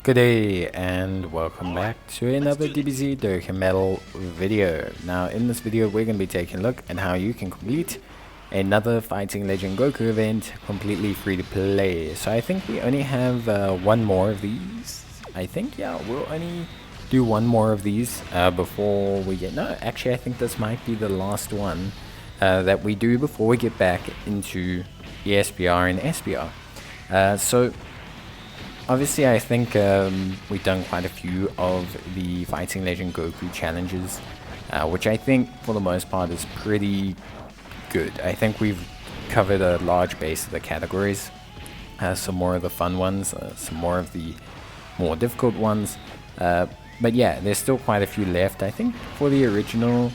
Good day and welcome back to another DBZ Dokkan Medal video. Now in this video we're going to be taking a look at how you can complete another Fighting Legend Goku event completely free to play. So I think we only have one more of these. We'll only do one more of these before we get... No, actually I think this might be the last one that we do before we get back into ESPR and SPR. So obviously, I think we've done quite a few of the Fighting Legend Goku challenges, which I think for the most part is pretty good. I think we've covered a large base of the categories, some more of the fun ones, some more of the more difficult ones, but yeah, there's still quite a few left. I think for the original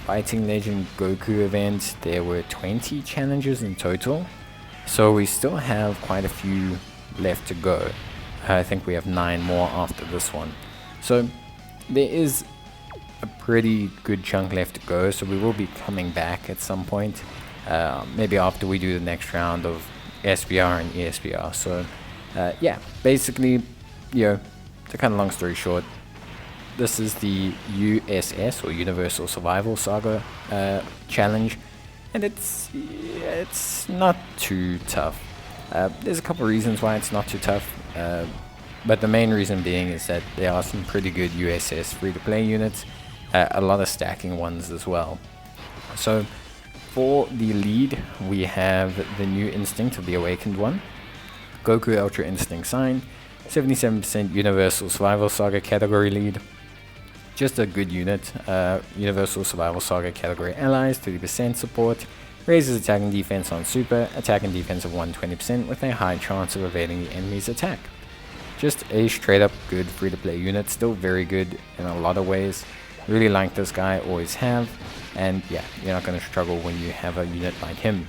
Fighting Legend Goku event, there were 20 challenges in total, so we still have quite a few left to go. I think we have 9 more after this one, so there is a pretty good chunk left to go. So we will be coming back at some point, maybe after we do the next round of SPR and ESPR. So yeah, basically, to cut a long story short, this is the USS or Universal Surival Saga challenge, and it's not too tough. There's a couple of reasons why it's not too tough, but the main reason being is that there are some pretty good USS free-to-play units, a lot of stacking ones as well. So for the lead, we have the new Instinct of the Awakened one, Goku Ultra Instinct Sign, 77% Universal Surival Saga Category lead. Just a good unit. Universal Surival Saga Category allies, 30% support. Raises attack and defense on super, attack and defense of 120% with a high chance of evading the enemy's attack. Just a straight up good free to play unit, still very good in a lot of ways. Really like this guy, always have, and yeah, you're not going to struggle when you have a unit like him.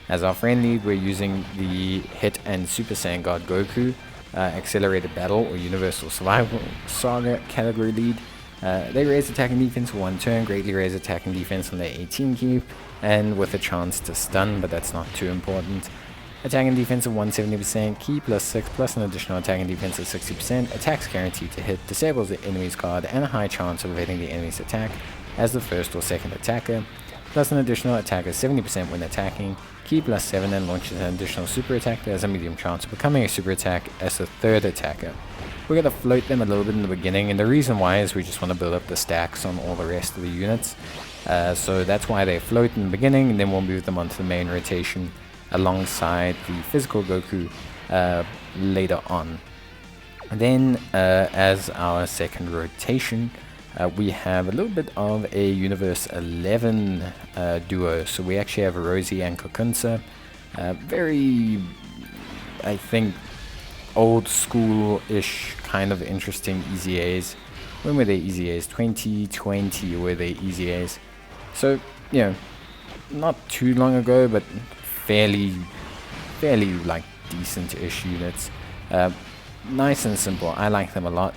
As our friend lead, we're using the Hit and Super Saiyan God Goku, Accelerated Battle or Universal Surival Saga Category lead. They raise attack and defense for 1 turn, greatly raise attack and defense on their 18 key, and with a chance to stun, but that's not too important. Attack and defense of 170%, key plus 6, plus an additional attack and defense of 60%, attacks guaranteed to hit, disables the enemy's card, and a high chance of evading the enemy's attack as the first or second attacker, plus an additional attack of 70% when attacking, key plus 7, and launches an additional super attack that has a medium chance of becoming a super attack as the third attacker. We're going to float them a little bit in the beginning, and the reason why is we just want to build up the stacks on all the rest of the units. So that's why they float in the beginning, and then we'll move them onto the main rotation alongside the physical Goku later on. And then as our second rotation, we have a little bit of a Universe 11 duo. So we actually have Rosie and Kokunsa. Very, I think, old school-ish kind of interesting EZAs. When were they EZAs? 2020 were they EZAs. So, not too long ago, but fairly like decent-ish units. Nice and simple. I like them a lot.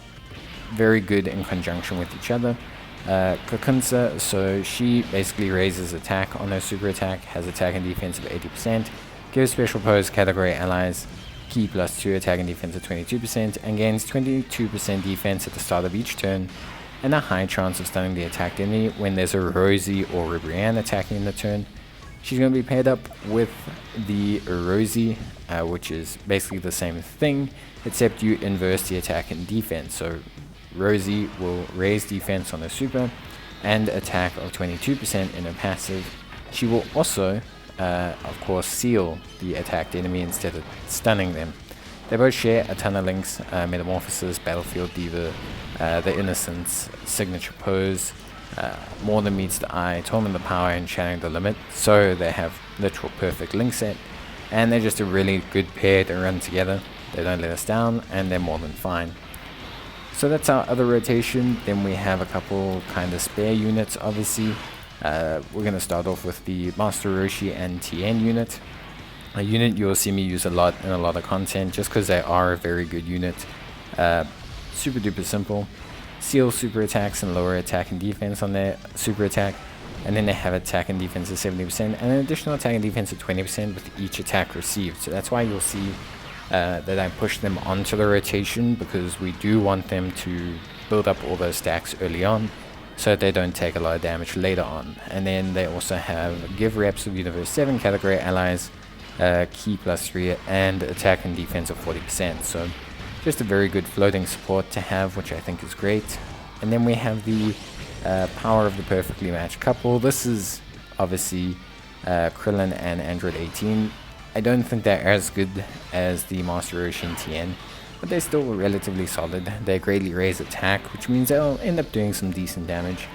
Very good in conjunction with each other. Kokunsa, so she basically raises attack on her super attack, has attack and defense of 80%, gives special pose category allies key plus 2, attack and defense of 22%, and gains 22% defense at the start of each turn, and a high chance of stunning the attacked enemy when there's a Rosie or a Brienne attacking in the turn. She's going to be paired up with the Rosie, which is basically the same thing, except you inverse the attack and defense. So Rosie will raise defense on her super, and attack of 22% in her passive. She will also of course seal the attacked enemy instead of stunning them. They both share a ton of links: Metamorphosis, Battlefield Diva, the Innocence, Signature Pose, More Than Meets the Eye, Torment the Power, and Channeling the Limit. So they have literal perfect link set, and they're just a really good pair to run together. They don't let us down, and they're more than fine. So that's our other rotation. Then we have a couple kind of spare units, obviously. We're going to start off with the Master Roshi and Tien unit. A unit you'll see me use a lot in a lot of content just because they are a very good unit. Super duper simple. Seal super attacks and lower attack and defense on their super attack. And then they have attack and defense of 70% and an additional attack and defense of 20% with each attack received. So that's why you'll see that I push them onto the rotation, because we do want them to build up all those stacks early on so that they don't take a lot of damage later on. And then they also have give reps of Universe 7 category allies, key +3, and attack and defense of 40%. So just a very good floating support to have, which I think is great. And then we have the power of the perfectly matched couple. This is obviously Krillin and Android 18. I don't think they're as good as the Master Roshi and TN, but they're still relatively solid. They greatly raise attack, which means they'll end up doing some decent damage.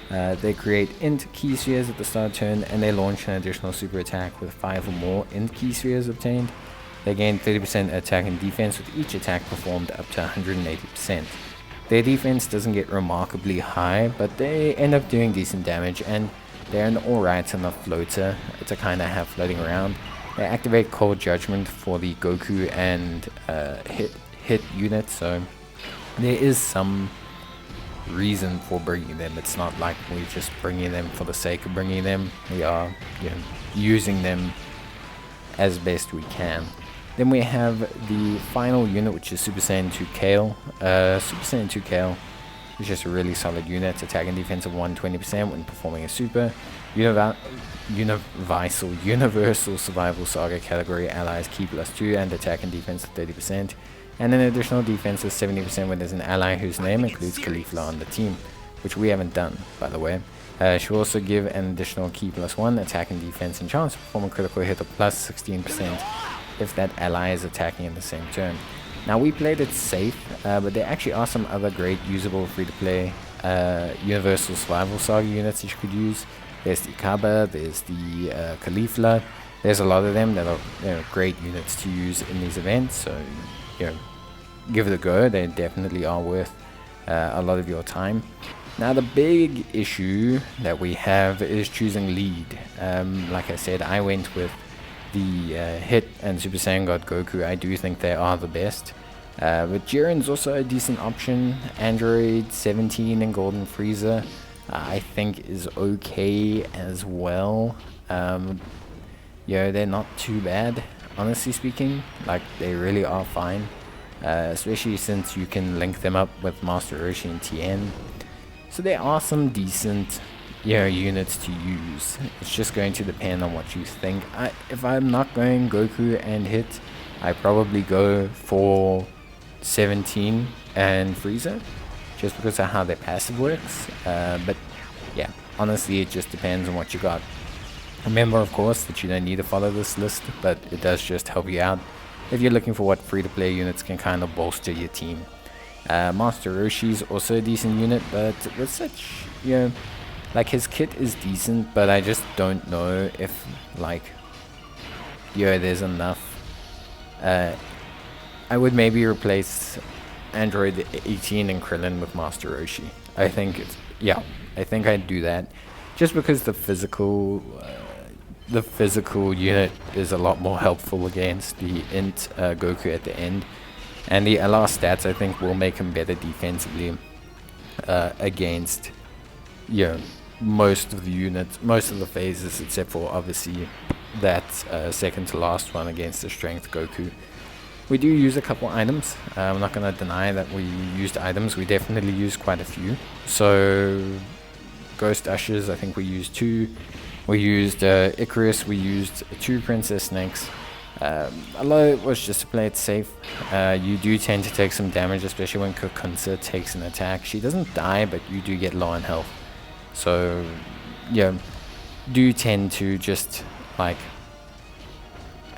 They create int key spheres at the start of turn, and they launch an additional super attack with 5 or more int key spheres obtained. They gain 30% attack and defense with each attack performed up to 180%. Their defense doesn't get remarkably high, but they end up doing decent damage, and they're an alright enough floater to kind of have floating around. They activate Cold Judgment for the Goku and hit unit, so there is some reason for bringing them. It's not like we're just bringing them for the sake of bringing them. We are, using them as best we can. Then we have the final unit, which is Super Saiyan 2 Kale. Super Saiyan 2 Kale is just a really solid unit. Attack and defense of 120% when performing a super. Universal Surival Saga Category allies key +2 and attack and defense of 30%. And an additional defense of 70% when there's an ally whose name includes Caulifla on the team, which we haven't done, by the way. She'll also give an additional key +1 attack and defense and chance to perform a critical hit of +16% if that ally is attacking in the same turn. Now, we played it safe, but there actually are some other great usable free-to-play Universal Surival Saga units that you could use. There's the Kaba, there's the Caulifla. There's a lot of them that are great units to use in these events, so give it a go. They definitely are worth a lot of your time. Now, the big issue that we have is choosing lead. Like I said, I went with the Hit and Super Saiyan God Goku. I do think they are the best. But Jiren's also a decent option. Android 17 and Golden Frieza I think is okay as well. They're not too bad, honestly speaking. Like, they really are fine. Especially since you can link them up with Master Roshi and TN. So there are some decent units to use. It's just going to depend on what you think. If I'm not going Goku and Hit, I probably go for 17 and Frieza, just because of how their passive works. But yeah, honestly, it just depends on what you got. Remember, of course, that you don't need to follow this list, but it does just help you out if you're looking for what free-to-play units can kind of bolster your team. Master Roshi's also a decent unit, but with such, like, his kit is decent, but I just don't know if, like, there's enough. I would maybe replace Android 18 and Krillin with Master Roshi. I think I'd do that, just because the physical unit is a lot more helpful against the int Goku at the end. And the LR stats, I think, will make him better defensively against, most of the units, most of the phases, except for obviously that second to last one against the strength Goku. We do use a couple items. I'm not going to deny that we used items. We definitely used quite a few. So, Ghost Ushers, I think we used 2. We used Icarus. We used 2 Princess Snakes. A lot of it was just to play it safe. You do tend to take some damage, especially when Kokunsa takes an attack. She doesn't die, but you do get low on health. So, do tend to just, like,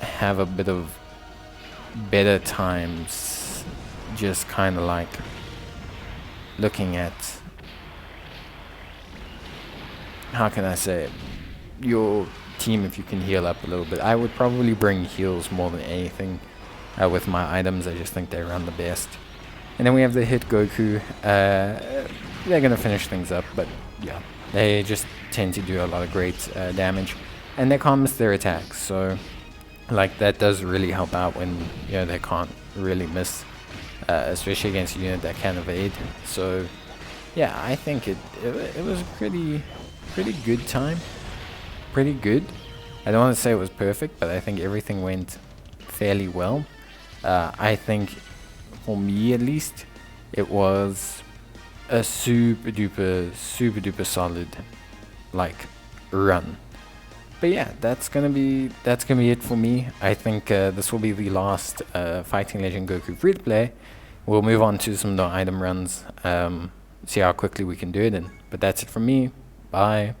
have a bit of better times, just kind of like looking at, how can I say it, your team if you can heal up a little bit. I would probably bring heals more than anything with my items. I just think they run the best. And then we have the Hit Goku. They're gonna finish things up, but yeah, they just tend to do a lot of great damage, and they can't miss their attacks, so like that does really help out when they can't really miss, especially against a unit that can evade. So yeah, I think it was a pretty good time. Pretty good. I don't want to say it was perfect, but I think everything went fairly well. I think, for me at least, it was a super duper solid like run. But yeah, that's gonna be it for me. I think this will be the last Fighting Legend Goku free to play. We'll move on to some more item runs, see how quickly we can do it in. But that's it from me. Bye.